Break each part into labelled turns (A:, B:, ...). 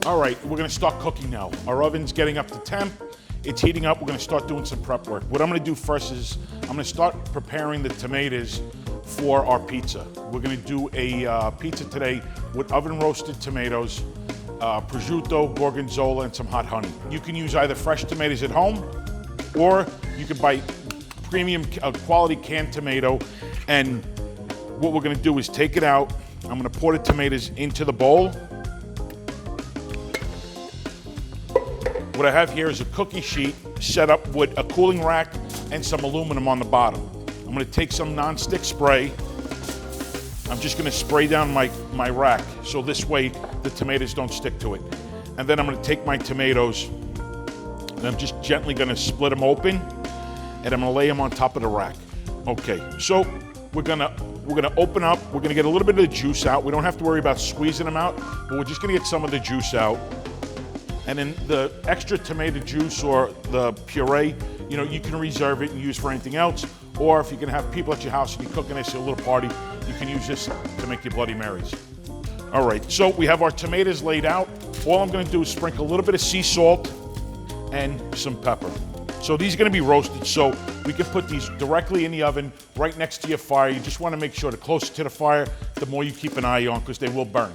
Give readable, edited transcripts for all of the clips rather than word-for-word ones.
A: All right, we're gonna start cooking now. Our oven's getting up to temp. It's heating up. We're gonna start doing some prep work. What I'm gonna do first is I'm gonna start preparing the tomatoes for our pizza. We're gonna do a pizza today with oven roasted tomatoes, prosciutto, gorgonzola, and some hot honey. You can use either fresh tomatoes at home, or you can buy premium quality canned tomato. And what we're gonna do is take it out. I'm gonna pour the tomatoes into the bowl. What I have here is a cookie sheet set up with a cooling rack and some aluminum on the bottom. I'm gonna take some non-stick spray. I'm just gonna spray down my rack so this way the tomatoes don't stick to it. And then I'm gonna take my tomatoes and I'm just gently gonna split them open and I'm gonna lay them on top of the rack. Okay, so we're gonna open up, we're gonna get a little bit of the juice out. We don't have to worry about squeezing them out, but we're just gonna get some of the juice out. And then the extra tomato juice or the puree, you know, you can reserve it and use for anything else. Or if you can have people at your house and you're cooking this at a little party, you can use this to make your Bloody Marys. All right, so we have our tomatoes laid out. All I'm gonna do is sprinkle a little bit of sea salt and some pepper. So these are gonna be roasted, so we can put these directly in the oven right next to your fire. You just wanna make sure the closer to the fire, the more you keep an eye on, because they will burn.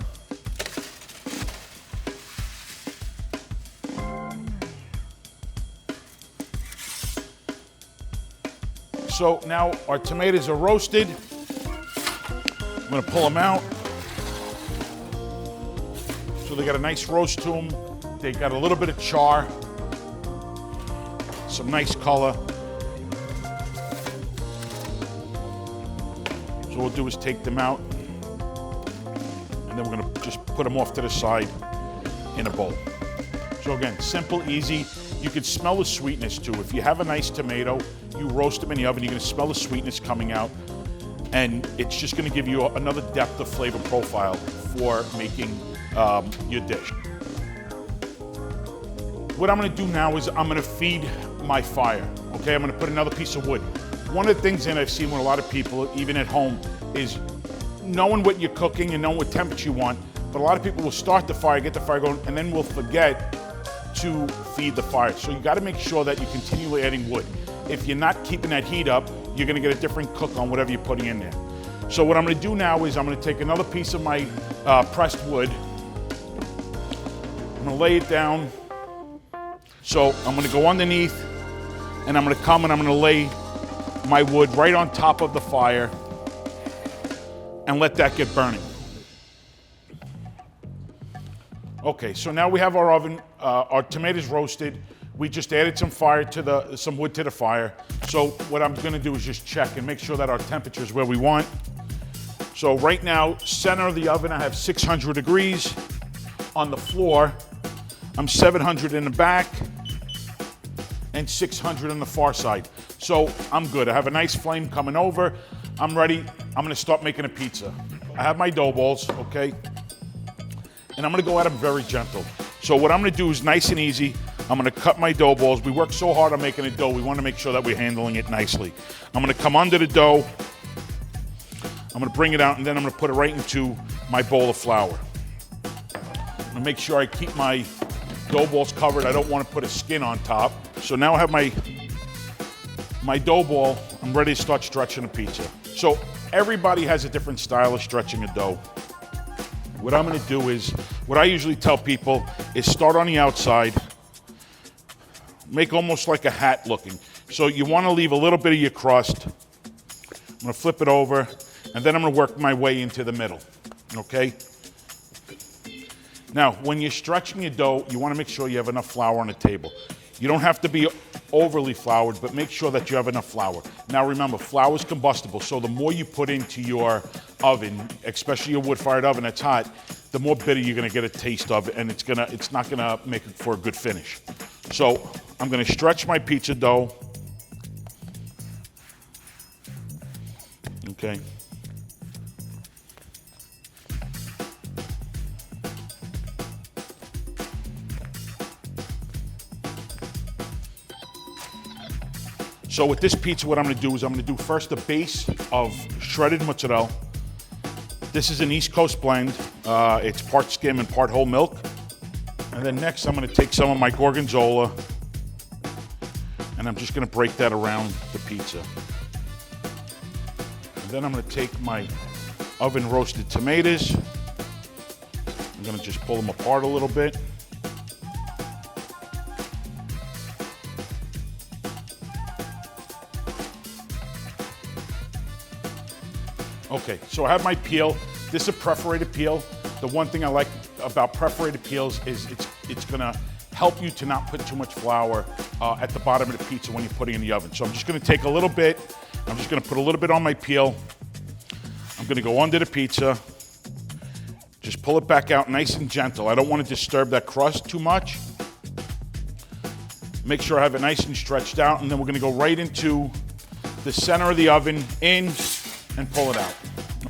A: So now our tomatoes are roasted. I'm gonna pull them out. So they got a nice roast to them. They got a little bit of char, some nice color. So what we'll do is take them out and then we're gonna just put them off to the side in a bowl. So again, simple, easy. You can smell the sweetness too. If you have a nice tomato, you roast them in the oven, you're gonna smell the sweetness coming out, and it's just gonna give you another depth of flavor profile for making your dish. What I'm gonna do now is I'm gonna feed my fire, okay? I'm gonna put another piece of wood. One of the things that I've seen with a lot of people, even at home, is knowing what you're cooking and knowing what temperature you want, but a lot of people will start the fire, get the fire going, and then will forget to feed the fire. So you gotta make sure that you're continually adding wood. If you're not keeping that heat up, you're gonna get a different cook on whatever you're putting in there. So what I'm gonna do now is I'm gonna take another piece of my pressed wood. I'm gonna lay it down. So I'm gonna go underneath and I'm gonna come and I'm gonna lay my wood right on top of the fire and let that get burning. Okay, so now we have our oven, our tomatoes roasted. We just added some wood to the fire. So what I'm gonna do is just check and make sure that our temperature is where we want. So right now, center of the oven, I have 600 degrees. On the floor, I'm 700 in the back and 600 on the far side. So I'm good. I have a nice flame coming over. I'm ready. I'm gonna start making a pizza. I have my dough balls, okay? And I'm gonna go at them very gentle. So what I'm gonna do is nice and easy. I'm gonna cut my dough balls. We work so hard on making a dough, we wanna make sure that we're handling it nicely. I'm gonna come under the dough. I'm gonna bring it out and then I'm gonna put it right into my bowl of flour. I'm gonna make sure I keep my dough balls covered. I don't wanna put a skin on top. So now I have my dough ball. I'm ready to start stretching a pizza. So everybody has a different style of stretching a dough. What I'm gonna do is, what I usually tell people is start on the outside, make almost like a hat looking. So you wanna leave a little bit of your crust. I'm gonna flip it over, and then I'm gonna work my way into the middle, okay? Now, when you're stretching your dough, you wanna make sure you have enough flour on the table. You don't have to be overly floured, but make sure that you have enough flour. Now remember, flour is combustible, so the more you put into your oven, especially your wood-fired oven that's hot, the more bitter you're gonna get a taste of, and it's not gonna make it for a good finish. So I'm gonna stretch my pizza dough. Okay. So with this pizza, what I'm gonna do is I'm gonna do first a base of shredded mozzarella. This is an East Coast blend. It's part skim and part whole milk. And then next I'm gonna take some of my Gorgonzola and I'm just gonna break that around the pizza. And then I'm gonna take my oven roasted tomatoes. I'm gonna just pull them apart a little bit. Okay, so I have my peel. This is a perforated peel. The one thing I like about perforated peels is it's gonna help you to not put too much flour at the bottom of the pizza when you're putting it in the oven. So I'm just gonna take a little bit, I'm just gonna put a little bit on my peel. I'm gonna go under the pizza, just pull it back out nice and gentle. I don't wanna disturb that crust too much. Make sure I have it nice and stretched out, and then we're gonna go right into the center of the oven, in, and pull it out.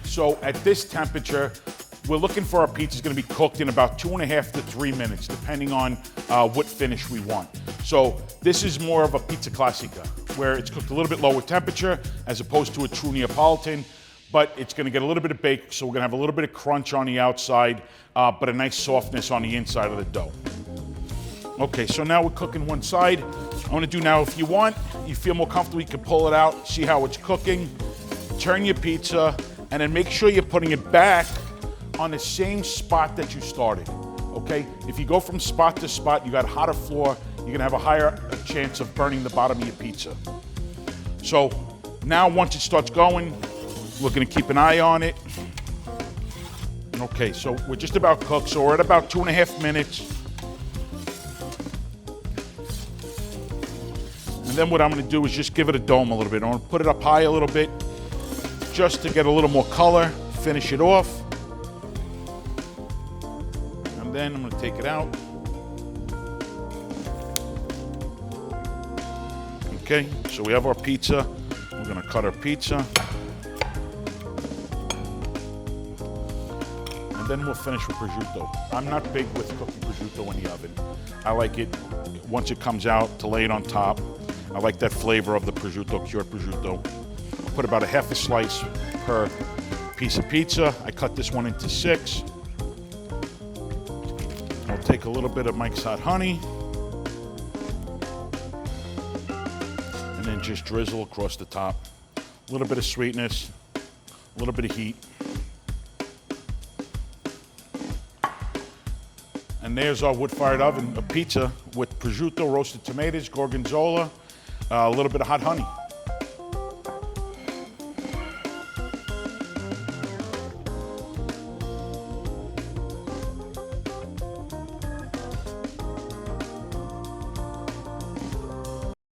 A: So at this temperature, we're looking for our pizza's gonna be cooked in about 2.5 to 3 minutes, depending on what finish we want. So this is more of a pizza classica, where it's cooked a little bit lower temperature, as opposed to a true Neapolitan, but it's gonna get a little bit of bake, so we're gonna have a little bit of crunch on the outside, but a nice softness on the inside of the dough. Okay, so now we're cooking one side. I'm gonna do now, if you want, you feel more comfortable, you can pull it out, see how it's cooking, turn your pizza, and then make sure you're putting it back on the same spot that you started, okay? If you go from spot to spot, you got hotter floor, you're gonna have a higher chance of burning the bottom of your pizza. So now once it starts going, we're gonna keep an eye on it. Okay, so we're just about cooked, so we're at about 2.5 minutes. And then what I'm gonna do is just give it a dome a little bit. I'm gonna put it up high a little bit, just to get a little more color, finish it off. And then I'm gonna take it out. Okay, so we have our pizza. We're gonna cut our pizza. And then we'll finish with prosciutto. I'm not big with cooking prosciutto in the oven. I like it, once it comes out, to lay it on top. I like that flavor of the prosciutto, cured prosciutto. I'll put about a half a slice per piece of pizza. I cut this one into 6. I'll take a little bit of Mike's Hot Honey and then just drizzle across the top. A little bit of sweetness, a little bit of heat. And there's our wood-fired oven, a pizza with prosciutto, roasted tomatoes, gorgonzola, a little bit of hot honey.